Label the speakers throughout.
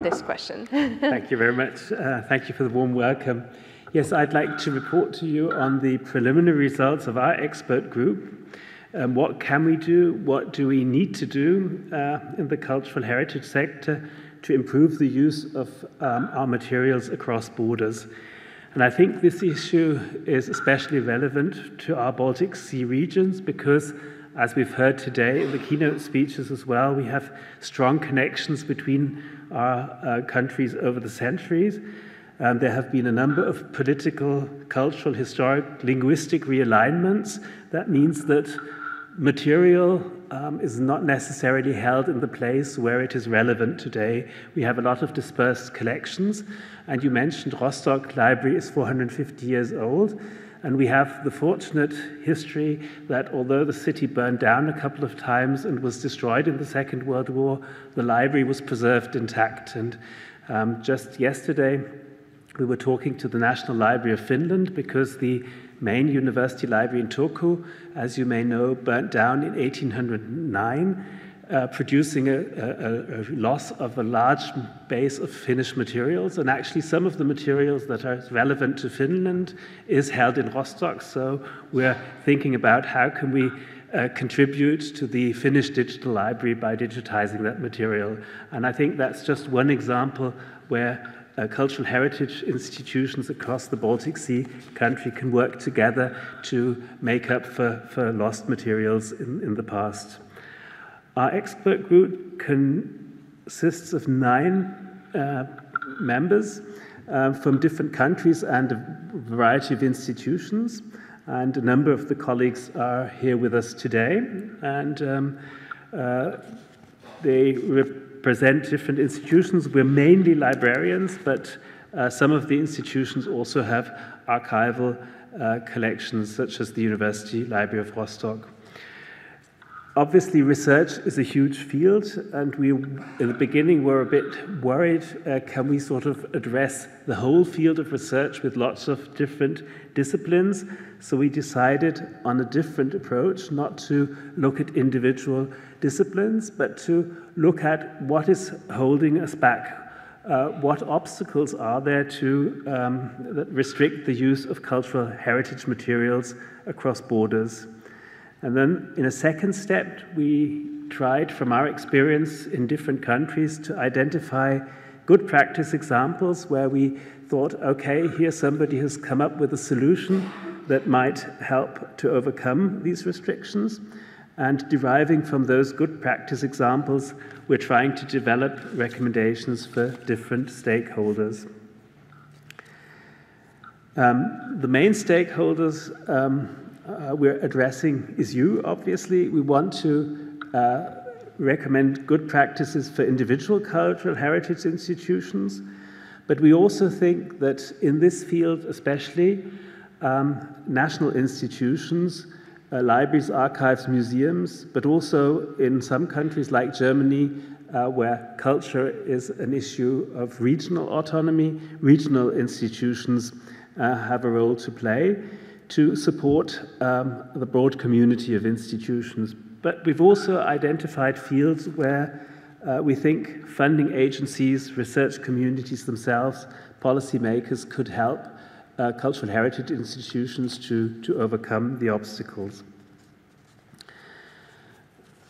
Speaker 1: this question.
Speaker 2: Thank you very much. Thank you for the warm welcome. Yes, I'd like to report to you on the preliminary results of our expert group. What can we do? What do we need to do in the cultural heritage sector to improve the use of our materials across borders? And I think this issue is especially relevant to our Baltic Sea regions because, as we've heard today in the keynote speeches as well, we have strong connections between our countries over the centuries. There have been a number of political, cultural, historic, linguistic realignments. That means that material is not necessarily held in the place where it is relevant today. We have a lot of dispersed collections, and you mentioned Rostock Library is 450 years old. And we have the fortunate history that although the city burned down a couple of times and was destroyed in the Second World War, the library was preserved intact. And just yesterday, we were talking to the National Library of Finland because the main university library in Turku, as you may know, burnt down in 1809, producing a loss of a large base of Finnish materials. And actually some of the materials that are relevant to Finland is held in Rostock. So we're thinking about how can we contribute to the Finnish digital library by digitizing that material. And I think that's just one example where cultural heritage institutions across the Baltic Sea country can work together to make up for lost materials in the past. Our expert group consists of 9 members from different countries and a variety of institutions. And a number of the colleagues are here with us today. And they represent different institutions. We're mainly librarians, but some of the institutions also have archival collections, such as the University Library of Rostock. Obviously, research is a huge field, and we, in the beginning, were a bit worried, can we sort of address the whole field of research with lots of different disciplines? So we decided on a different approach, not to look at individual disciplines, but to look at what is holding us back. What obstacles are there that restrict the use of cultural heritage materials across borders? And then in a second step, we tried from our experience in different countries to identify good practice examples where we thought, okay, here somebody has come up with a solution that might help to overcome these restrictions. And deriving from those good practice examples, we're trying to develop recommendations for different stakeholders. The main stakeholders we're addressing is you, obviously. We want to recommend good practices for individual cultural heritage institutions, but we also think that in this field especially, national institutions, libraries, archives, museums, but also in some countries like Germany, where culture is an issue of regional autonomy, regional institutions have a role to play to support the broad community of institutions. But we've also identified fields where we think funding agencies, research communities themselves, policymakers could help cultural heritage institutions to overcome the obstacles.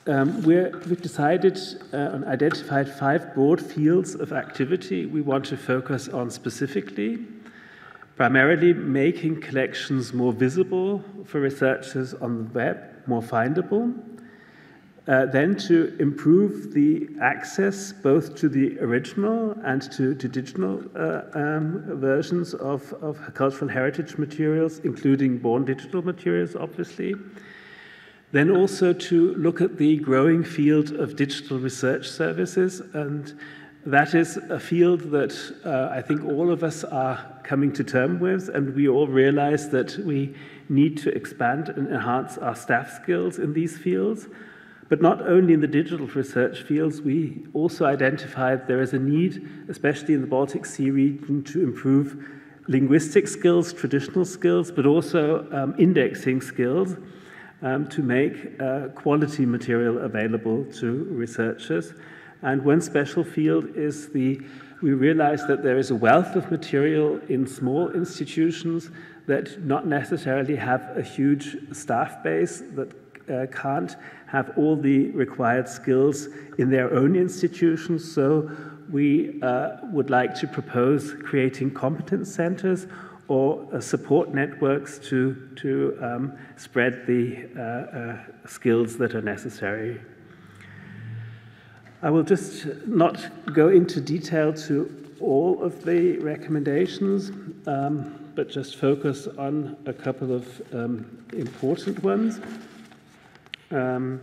Speaker 2: We've decided and identified 5 broad fields of activity we want to focus on specifically. Primarily making collections more visible for researchers on the web, more findable. Then to improve the access both to the original and to digital versions of cultural heritage materials, including born digital materials, obviously. Then also to look at the growing field of digital research services, and that is a field that I think all of us are coming to terms with, and we all realize that we need to expand and enhance our staff skills in these fields. But not only in the digital research fields, we also identified there is a need, especially in the Baltic Sea region, to improve linguistic skills, traditional skills, but also indexing skills to make quality material available to researchers. And one special field is we realize that there is a wealth of material in small institutions that not necessarily have a huge staff base, that can't have all the required skills in their own institutions. So we would like to propose creating competence centers or support networks to spread the skills that are necessary. I will just not go into detail to all of the recommendations, but just focus on a couple of important ones. The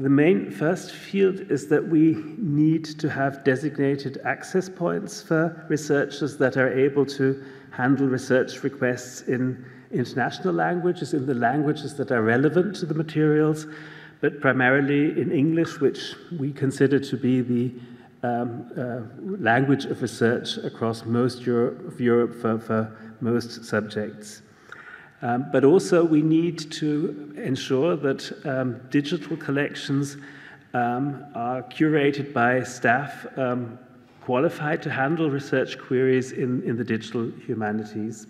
Speaker 2: main first field is that we need to have designated access points for researchers that are able to handle research requests in international languages, in the languages that are relevant to the materials, but primarily in English, which we consider to be the language of research across most of Europe for most subjects. But also we need to ensure that digital collections are curated by staff qualified to handle research queries in the digital humanities.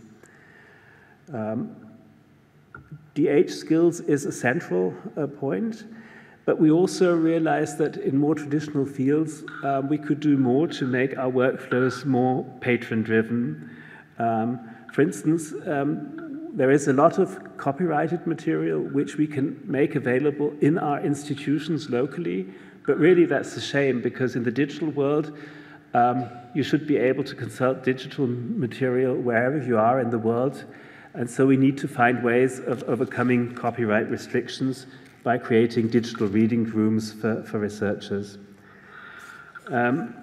Speaker 2: DH skills is a central point, but we also realize that in more traditional fields, we could do more to make our workflows more patron-driven. For instance, there is a lot of copyrighted material which we can make available in our institutions locally, but really that's a shame because in the digital world, you should be able to consult digital material wherever you are in the world. And so we need to find ways of overcoming copyright restrictions by creating digital reading rooms for researchers.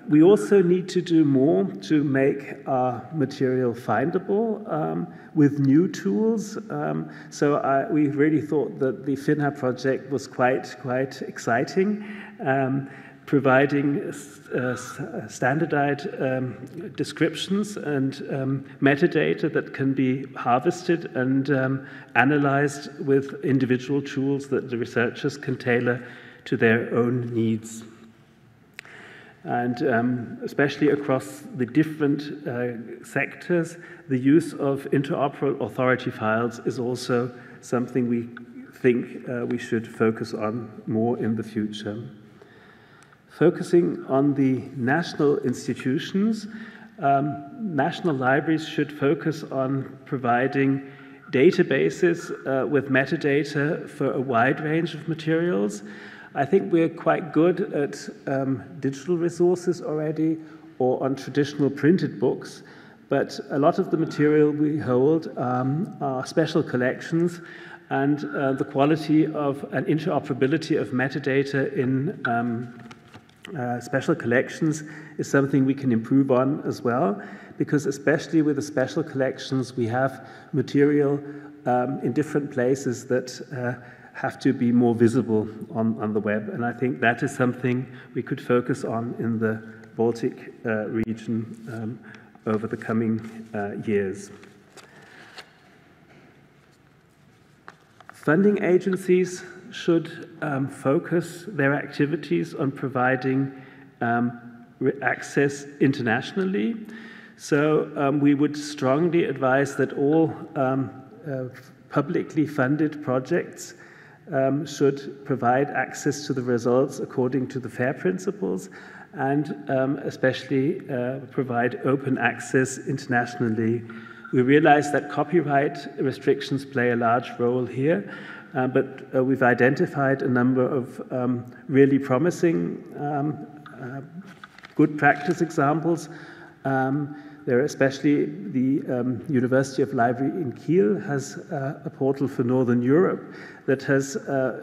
Speaker 2: We also need to do more to make our material findable with new tools. So we really thought that the FINHA project was quite exciting, providing standardized descriptions and metadata that can be harvested and analyzed with individual tools that the researchers can tailor to their own needs. And especially across the different sectors, the use of interoperable authority files is also something we think we should focus on more in the future. Focusing on the national institutions, national libraries should focus on providing databases with metadata for a wide range of materials. I think we're quite good at digital resources already or on traditional printed books, but a lot of the material we hold are special collections, and the quality of and interoperability of metadata in special collections is something we can improve on as well, because especially with the special collections, we have material in different places that have to be more visible on the web. And I think that is something we could focus on in the Baltic region over the coming years. Funding agencies should focus their activities on providing access internationally. So we would strongly advise that all publicly funded projects should provide access to the results according to the FAIR principles, and especially provide open access internationally. We realize that copyright restrictions play a large role here, but we've identified a number of really promising good practice examples. There, especially the University of Library in Kiel has a portal for Northern Europe that has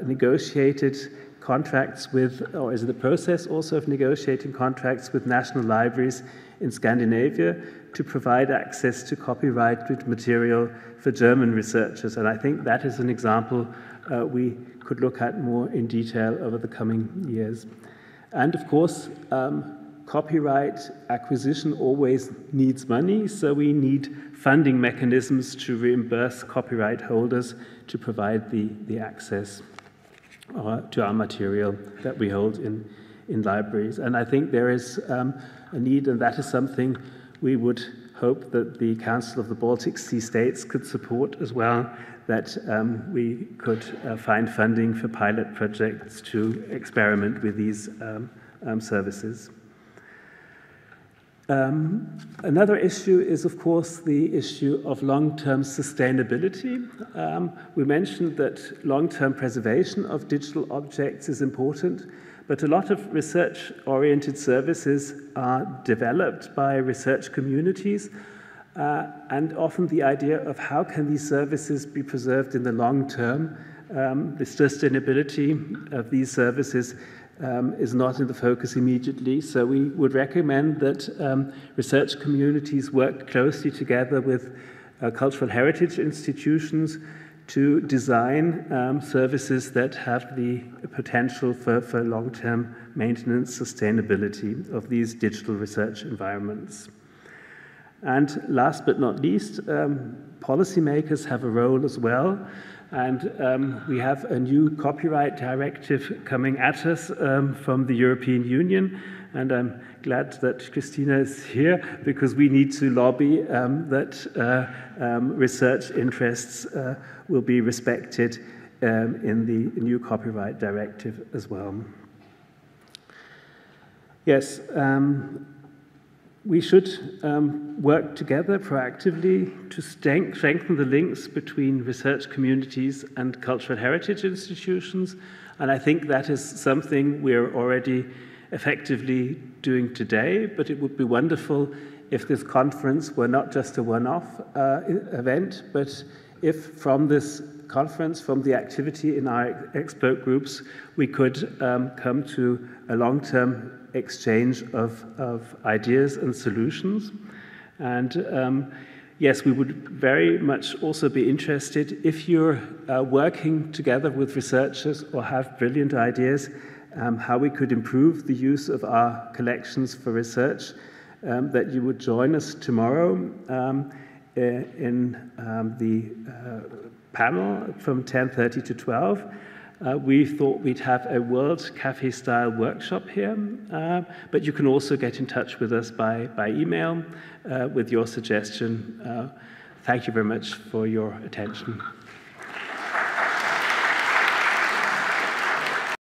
Speaker 2: negotiated contracts with, or is in the process also of negotiating contracts with national libraries in Scandinavia to provide access to copyrighted material for German researchers. And I think that is an example we could look at more in detail over the coming years. And of course, copyright acquisition always needs money, so we need funding mechanisms to reimburse copyright holders to provide the access. to our material that we hold in libraries. And I think there is a need, and that is something we would hope that the Council of the Baltic Sea States could support as well, that we could find funding for pilot projects to experiment with these services. Another issue is, of course, the issue of long-term sustainability. We mentioned that long-term preservation of digital objects is important, but a lot of research-oriented services are developed by research communities, and often the idea of how can these services be preserved in the long term, the sustainability of these services is not in the focus immediately. So we would recommend that research communities work closely together with cultural heritage institutions to design services that have the potential for long-term maintenance, sustainability of these digital research environments. And last but not least, policymakers have a role as well. And we have a new copyright directive coming at us from the European Union. And I'm glad that Christina is here, because we need to lobby that research interests will be respected in the new copyright directive as well. Yes, we should work together proactively to strengthen the links between research communities and cultural heritage institutions. And I think that is something we're already effectively doing today, but it would be wonderful if this conference were not just a one-off event, but if from this conference, from the activity in our expert groups, we could come to a long-term exchange of ideas and solutions. And yes, we would very much also be interested if you're working together with researchers or have brilliant ideas, how we could improve the use of our collections for research, that you would join us tomorrow in the panel from 10:30 to 12. We thought we'd have a World Cafe-style workshop here, but you can also get in touch with us by email with your suggestion. Thank you very much for your attention.